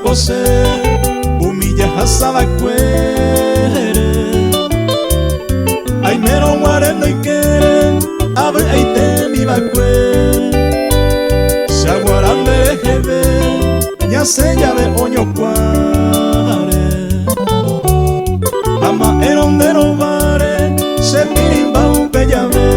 kose umilla hasaba kwere ay mero ware no ikere abre aite mi bakwe saguarande hebe ya se llave oño cuare ama erondero vare se pirimba un pellave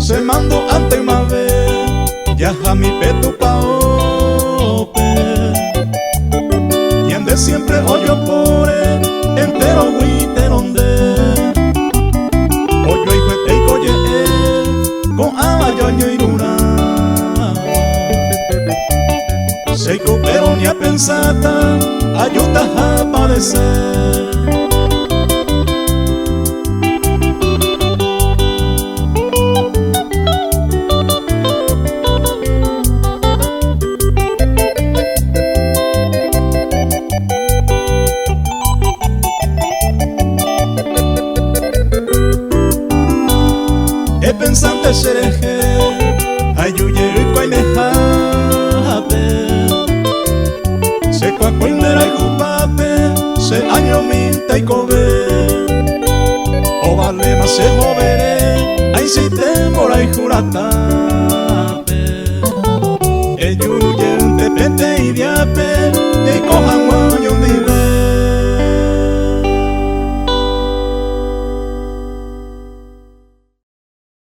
se mando ante mave ya a mi petu paope y ande siempre hoyo pore entero guite donde hoyo y juete y coye con abayoño y luna se pero ni a pensata ayuda a padecer. Pensante sereje ayuyero y cuainejape se cuacuindera y gupape se año minta y cobe o vale más se jovere ay si temora y juratape eyuyen de pete y diape y cojan guayo